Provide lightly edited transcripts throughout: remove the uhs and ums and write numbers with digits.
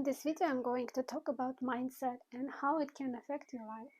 In this video, I'm going to talk about mindset and how it can affect your life.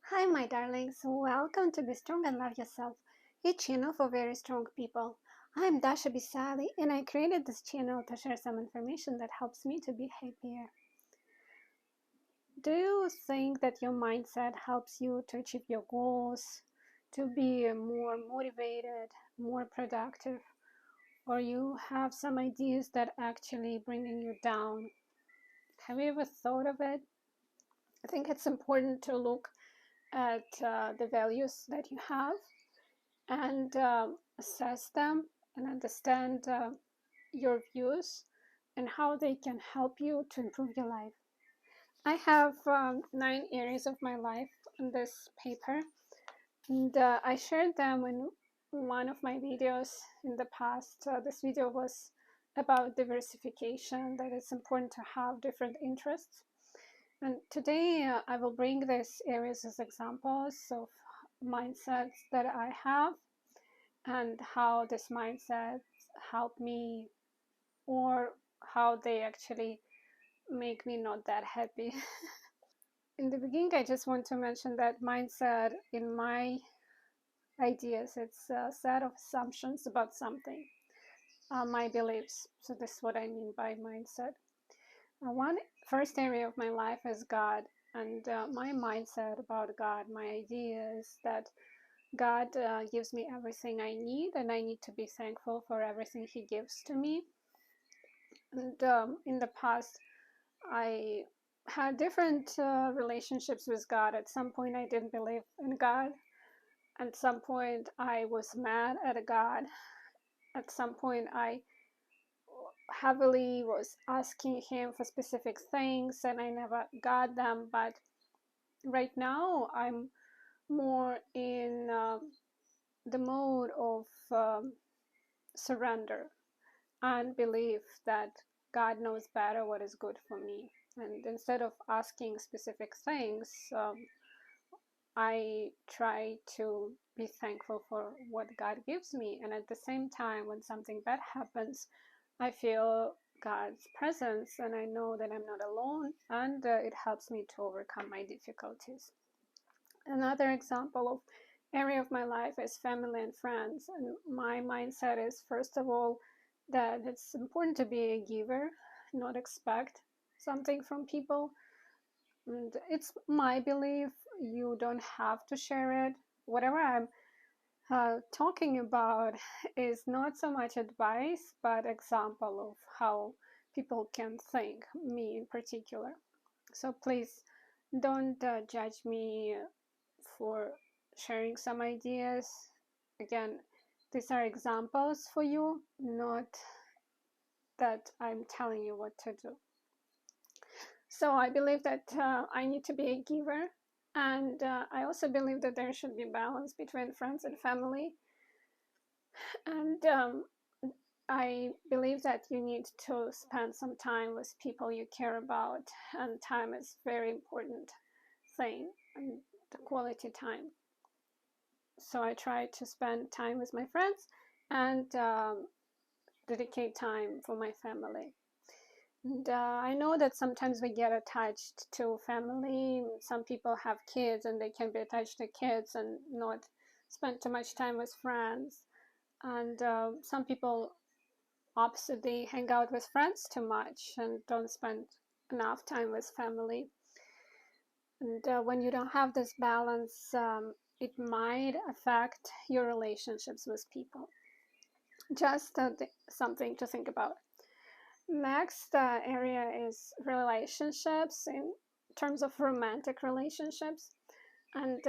Hi, my darlings. Welcome to Be Strong and Love Yourself, a channel for very strong people. I'm Dasha Bisali, and I created this channel to share some information that helps me to be happier. Do you think that your mindset helps you to achieve your goals, to be more motivated, more productive, or you have some ideas that actually bringing you down? Have you ever thought of it? I think it's important to look at the values that you have and assess them and understand your views and how they can help you to improve your life. I have 9 areas of my life on this paper, and I shared them in one of my videos in the past. This video was about diversification, that it's important to have different interests. And today I will bring these areas as examples of mindsets that I have and how this mindset help me, or how they actually make me not that happy. In the beginning, I just want to mention that mindset, in my ideas, it's a set of assumptions about something, my beliefs. So this is what I mean by mindset. One first area of my life is God, and my mindset about God, my idea is that God gives me everything I need, and I need to be thankful for everything He gives to me. And in the past, I had different relationships with God. At some point, I didn't believe in God. At some point, I was mad at God. At some point, I heavily was asking Him for specific things, and I never got them. But right now, I'm more in the mode of surrender and believe that God knows better what is good for me. And instead of asking specific things, I try to be thankful for what God gives me. And at the same time, when something bad happens, I feel God's presence, and I know that I'm not alone, and it helps me to overcome my difficulties. Another example of area of my life is family and friends. And my mindset is, first of all, that it's important to be a giver, not expect something from people. And it's my belief, you don't have to share it. Whatever I'm talking about is not so much advice, but example of how people can think, me in particular. So please don't judge me for sharing some ideas. Again, these are examples for you, not that I'm telling you what to do. So I believe that I need to be a giver, and I also believe that there should be balance between friends and family. And I believe that you need to spend some time with people you care about, and time is very important thing, and the quality time. So I try to spend time with my friends and dedicate time for my family. And I know that sometimes we get attached to family. Some people have kids and they can be attached to kids and not spend too much time with friends. And some people opposite, they hang out with friends too much and don't spend enough time with family. And when you don't have this balance, it might affect your relationships with people. Just something to think about. Next area is relationships, in terms of romantic relationships. And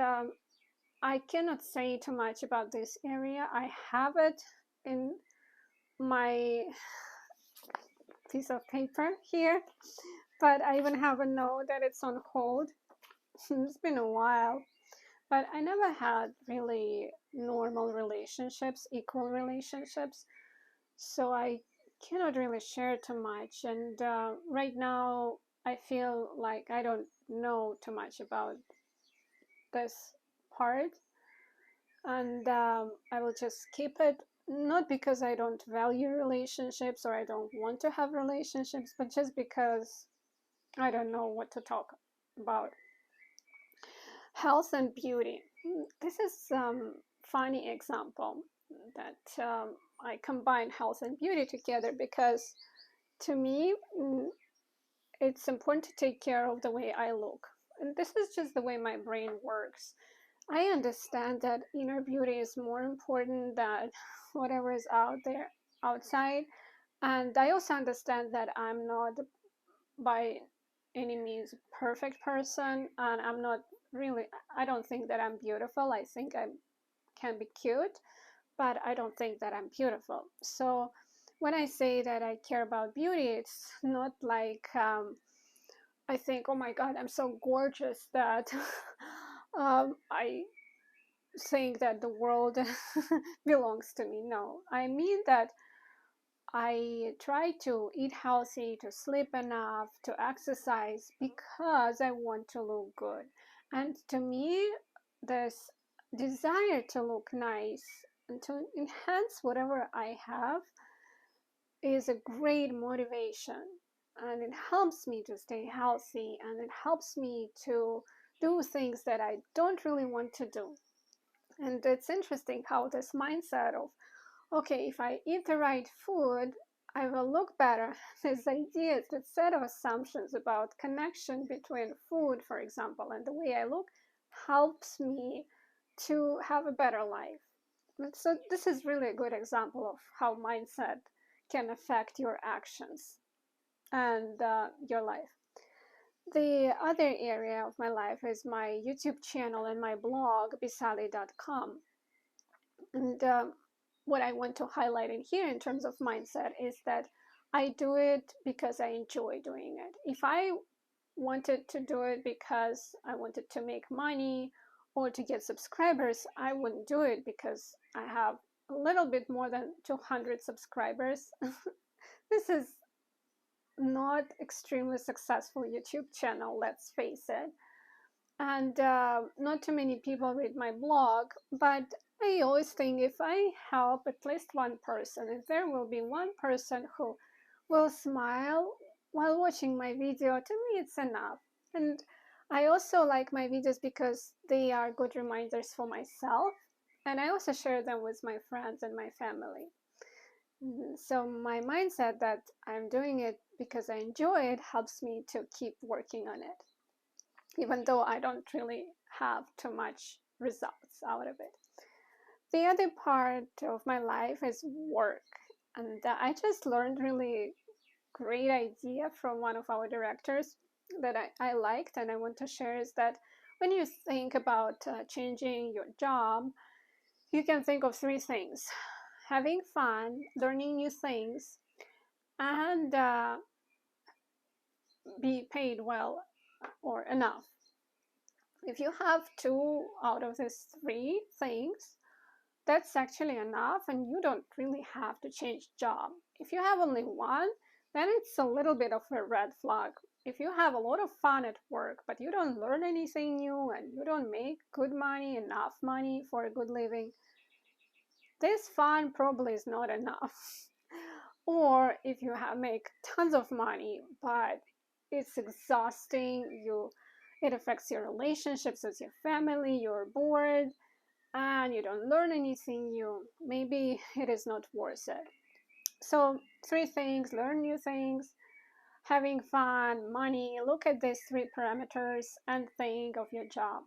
I cannot say too much about this area. I have it in my piece of paper here, but I even have a note that it's on hold. It's been a while, but I never had really normal relationships, equal relationships. So I cannot really share too much. And right now, I feel like I don't know too much about this part. And I will just keep it, not because I don't value relationships or I don't want to have relationships, but just because I don't know what to talk about. Health and beauty. This is funny example that I combine health and beauty together because to me, it's important to take care of the way I look. And this is just the way my brain works. I understand that inner beauty is more important than whatever is out there outside. And I also understand that I'm not by any means perfect person, and I'm not really, I don't think that I'm beautiful. I think I can be cute, but I don't think that I'm beautiful. So when I say that I care about beauty, it's not like I think, oh my God, I'm so gorgeous that I think that the world belongs to me. No, I mean that I try to eat healthy, to sleep enough, to exercise because I want to look good. And to me, this desire to look nice and to enhance whatever I have is a great motivation. And it helps me to stay healthy, and it helps me to do things that I don't really want to do. And it's interesting how this mindset of, okay, if I eat the right food, I will look better. This idea, this set of assumptions about connection between food, for example, and the way I look helps me to have a better life. So this is really a good example of how mindset can affect your actions and your life. The other area of my life is my YouTube channel and my blog, bisali.com. And what I want to highlight in here in terms of mindset is that I do it because I enjoy doing it. If I wanted to do it because I wanted to make money or to get subscribers, I wouldn't do it because I have a little bit more than 200 subscribers. This is not extremely successful YouTube channel, let's face it. And not too many people read my blog, but I always think if I help at least one person, if there will be one person who will smile while watching my video, to me it's enough. And I also like my videos because they are good reminders for myself, and I also share them with my friends and my family. So my mindset that I'm doing it because I enjoy it helps me to keep working on it, even though I don't really have too much results out of it. The other part of my life is work. And I just learned really great idea from one of our directors that I liked and I want to share is that when you think about changing your job, you can think of three things: having fun, learning new things, and be paid well or enough. If you have two out of these three things, that's actually enough, and you don't really have to change job. If you have only one, then it's a little bit of a red flag. If you have a lot of fun at work, but you don't learn anything new and you don't make good money, enough money for a good living, this fun probably is not enough. Or if you make tons of money, but it's exhausting, it affects your relationships with your family, you're bored, and you don't learn anything new, maybe it is not worth it. So three things: learn new things, having fun, money. Look at these three parameters and think of your job.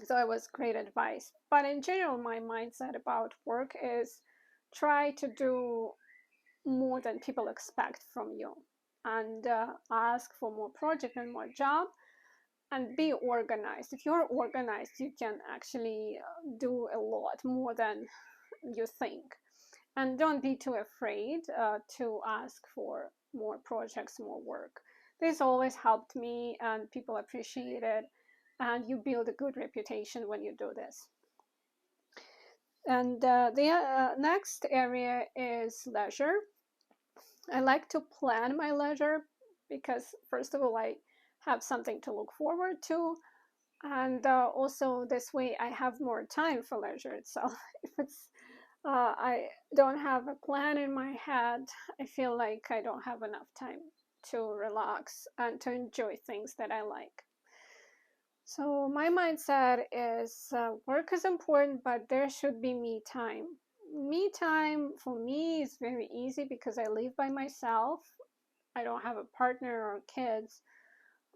So it was great advice. But in general, my mindset about work is try to do more than people expect from you, and ask for more project and more job, and be organized. If you're organized, you can actually do a lot more than you think. And don't be too afraid to ask for more projects, more work. This always helped me, and people appreciate it, and you build a good reputation when you do this. And the next area is leisure. I like to plan my leisure because, first of all, I have something to look forward to, and also this way I have more time for leisure itself. If it's I don't have a plan in my head, I feel like I don't have enough time to relax and to enjoy things that I like. So my mindset is work is important, but there should be me time. Me time for me is very easy because I live by myself. I don't have a partner or kids.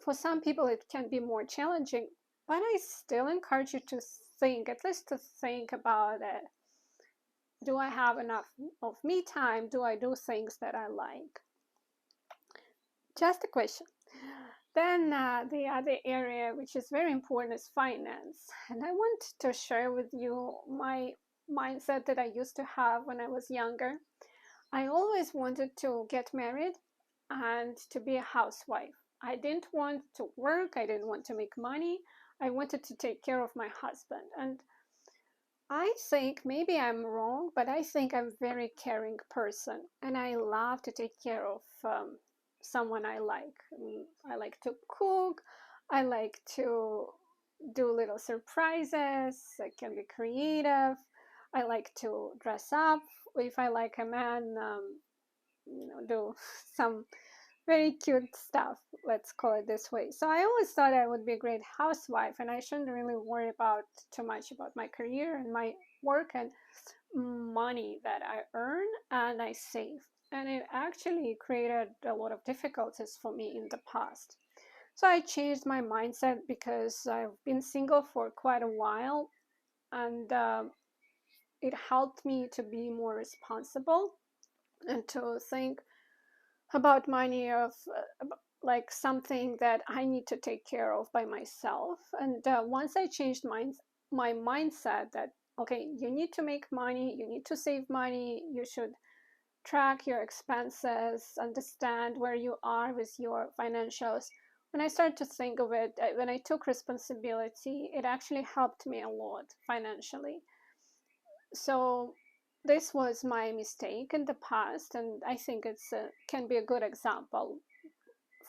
For some people, it can be more challenging, but I still encourage you to think, at least to think about it. Do I have enough of me time? Do I do things that I like? Just a question. Then the other area which is very important is finance. And I want to share with you my mindset that I used to have when I was younger. I always wanted to get married and to be a housewife. I didn't want to work, I didn't want to make money. I wanted to take care of my husband. And I think maybe I'm wrong, but I think I'm a very caring person and I love to take care of someone I like. I like to cook, I like to do little surprises, I can be creative, I like to dress up. If I like a man, do some very cute stuff, let's call it this way. So I always thought I would be a great housewife and I shouldn't really worry about too much about my career and my work and money that I earn and I save. And it actually created a lot of difficulties for me in the past. So I changed my mindset because I've been single for quite a while, and it helped me to be more responsible and to think about money of like something that I need to take care of by myself. And once I changed my mindset that, okay, you need to make money, you need to save money, you should track your expenses, understand where you are with your financials. When I started to think of it, when I took responsibility, it actually helped me a lot financially. So this was my mistake in the past, and I think it's can be a good example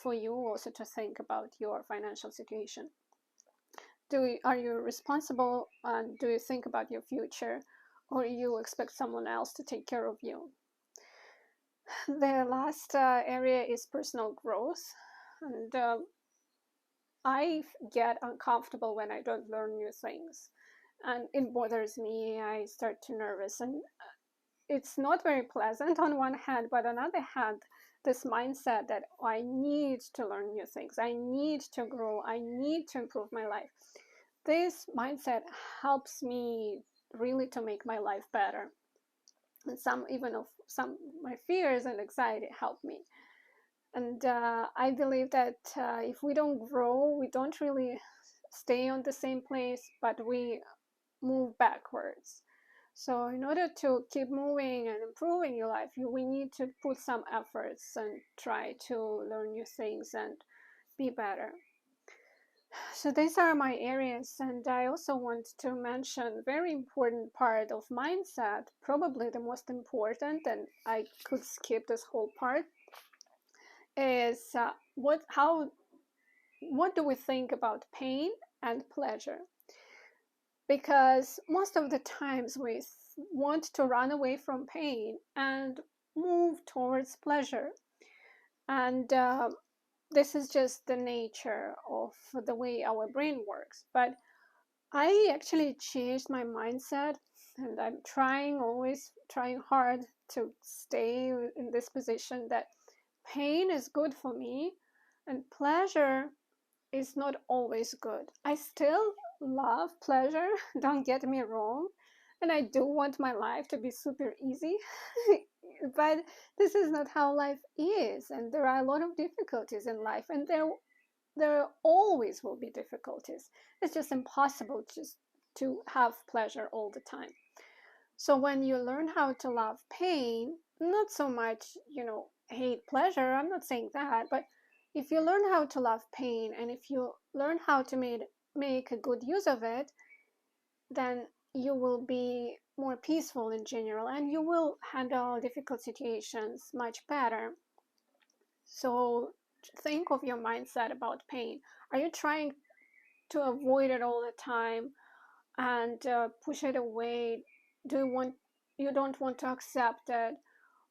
for you also to think about your financial situation. Are you responsible and do you think about your future, or you expect someone else to take care of you? The last area is personal growth, and I get uncomfortable when I don't learn new things, and it bothers me. I start to nervous, and it's not very pleasant on one hand, but on the other hand, this mindset that I need to learn new things, I need to grow, I need to improve my life. This mindset helps me really to make my life better. And some my fears and anxiety help me. And I believe that if we don't grow, we don't really stay on the same place, but we move backwards. So in order to keep moving and improving your life, we need to put some efforts and try to learn new things and be better. So these are my areas, and I also want to mention a very important part of mindset, probably the most important, and I could skip this whole part, is what do we think about pain and pleasure? Because most of the times we want to run away from pain and move towards pleasure. And this is just the nature of the way our brain works. But I actually changed my mindset, and I'm always trying hard to stay in this position that pain is good for me and pleasure is not always good. I still love pleasure, don't get me wrong, and I do want my life to be super easy. But this is not how life is, and there are a lot of difficulties in life, and there always will be difficulties. It's just impossible just to have pleasure all the time. So when you learn how to love pain, not so much, hate pleasure, I'm not saying that, but if you learn how to love pain and if you learn how to make a good use of it, then you will be more peaceful in general, and you will handle difficult situations much better. So think of your mindset about pain. Are you trying to avoid it all the time and push it away? You don't want to accept it?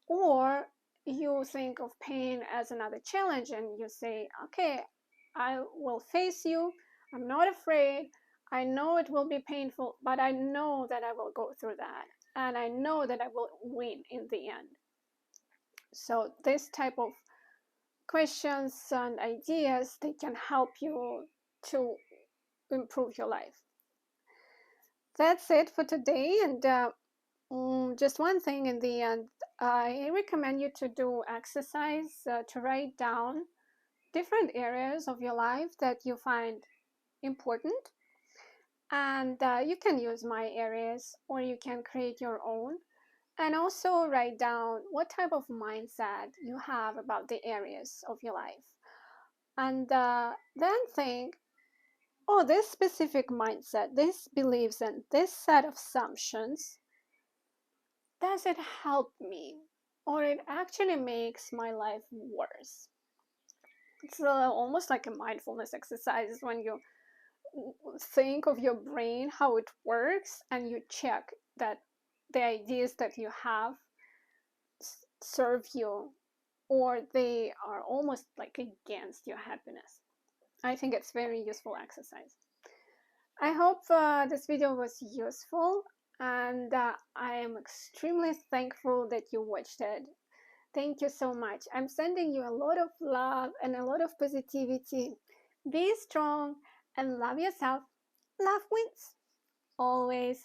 Or you think of pain as another challenge and you say, okay, I will face you. I'm not afraid. I know it will be painful, but I know that I will go through that. And I know that I will win in the end. So this type of questions and ideas, they can help you to improve your life. That's it for today. And just one thing in the end, I recommend you to do exercise, to write down different areas of your life that you find important. And you can use my areas, or you can create your own. And also write down what type of mindset you have about the areas of your life. And then think, oh, this specific mindset, this beliefs, and this set of assumptions, does it help me, or it actually makes my life worse? It's almost like a mindfulness exercise when you think of your brain, how it works, and you check that the ideas that you have serve you, or they are almost like against your happiness. I think it's very useful exercise. I hope this video was useful, and I am extremely thankful that you watched it. Thank you so much. I'm sending you a lot of love and a lot of positivity. Be strong and love yourself. Love wins. Always.